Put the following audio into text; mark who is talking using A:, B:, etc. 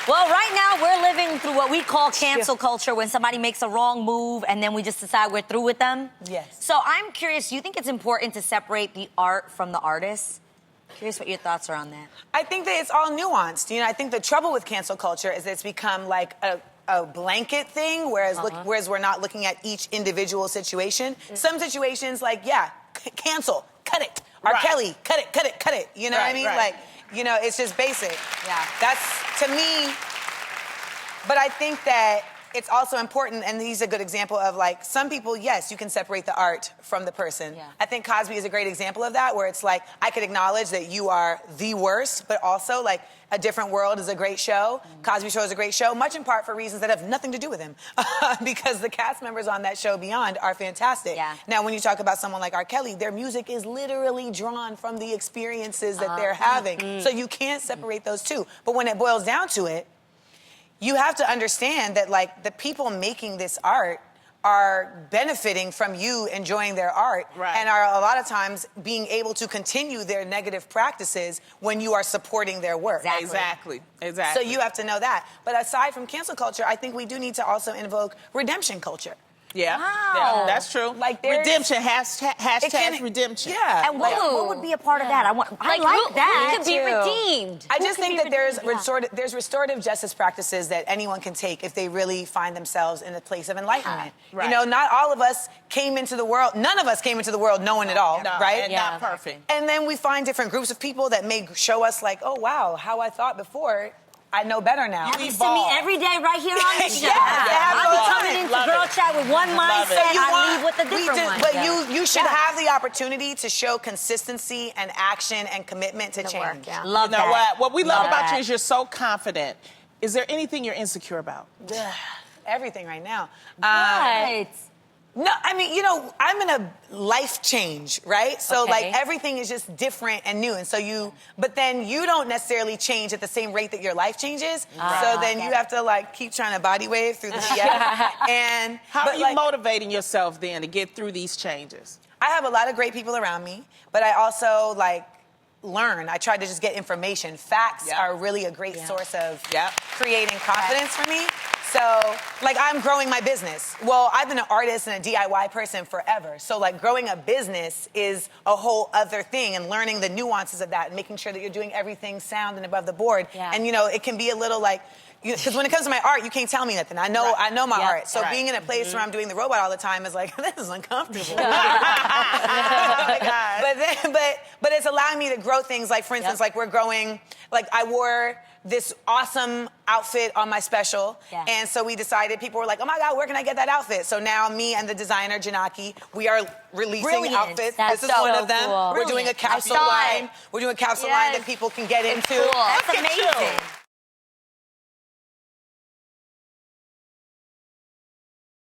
A: Well, right now we're living through what we call cancel culture, when somebody makes a wrong move and then we just decide we're through with them.
B: Yes.
A: So I'm curious, do you think it's important to separate the art from the artist? Curious what your thoughts are on that.
B: I think that it's all nuanced. You know, I think the trouble with cancel culture is that it's become like a blanket thing, whereas whereas we're not looking at each individual situation. Some situations, like, yeah, cancel, cut it. R. Kelly, cut it, cut it, cut it. You know what I mean? Like, you know, it's just basic.
A: Yeah.
B: That's, to me, but I think that it's also important, and he's a good example of, like, some people, yes, you can separate the art from the person.
A: Yeah.
B: I think Cosby is a great example of that, where it's like, I could acknowledge that you are the worst, but also, like, A Different World is a great show. Cosby Show is a great show, much in part for reasons that have nothing to do with him. Because the cast members on that show Beyond are fantastic.
A: Yeah.
B: Now, when you talk about someone like R. Kelly, their music is literally drawn from the experiences that they're having. So you can't separate those two. But when it boils down to it, you have to understand that, like, the people making this art are benefiting from you enjoying their art and are a lot of times being able to continue their negative practices when you are supporting their work.
C: Exactly.
B: So you have to know that. But aside from cancel culture, I think we do need to also invoke redemption culture.
C: Yeah,
A: Wow.
C: yeah, that's true.
B: Like,
C: redemption, hashtag redemption.
B: Yeah.
A: And what would be a part of that? I like that.
D: Who could be redeemed?
B: I just think that there's restorative justice practices that anyone can take if they really find themselves in a place of enlightenment. You know, not all of us came into the world, none of us came into the world knowing it all, right?
C: And not perfect.
B: And then we find different groups of people that may show us, like, oh, wow, how I thought before, I know better now.
A: Happens to me every day right here on the show.
B: Yeah,
A: I'll be coming into Girl Chat with one mindset, I leave with a different one.
B: But you should have the opportunity to show consistency and action and commitment to change.
A: Love
C: you know
A: that.
C: What we love about you is you're so confident. Is there anything you're insecure about?
B: Everything right now.
A: Right.
B: No, I mean, you know, I'm in a life change, right? So, like, everything is just different and new. And so but then you don't necessarily change at the same rate that your life changes. So then you have to, like, keep trying to body wave through the BS. And
C: how are you motivating yourself then to get through these changes?
B: I have a lot of great people around me, but I also, like, learn. I try to just get information. Facts are really a great source of creating confidence for me. So, like, I'm growing my business. Well, I've been an artist and a DIY person forever. So, like, growing a business is a whole other thing, and learning the nuances of that and making sure that you're doing everything sound and above the board. And, you know, it can be a little like, because when it comes to my art, you can't tell me nothing. I know my art. So being in a place where I'm doing the robot all the time is like, this is uncomfortable. But it's allowing me to grow things. Like, for instance, like, we're growing, like, I wore this awesome outfit on my special. And so we decided, people were like, oh my God, where can I get that outfit? So now me and the designer, Janaki, we are releasing outfits. This is one of them. We're doing a capsule line. We're doing a capsule line that people can get into.
A: That's amazing.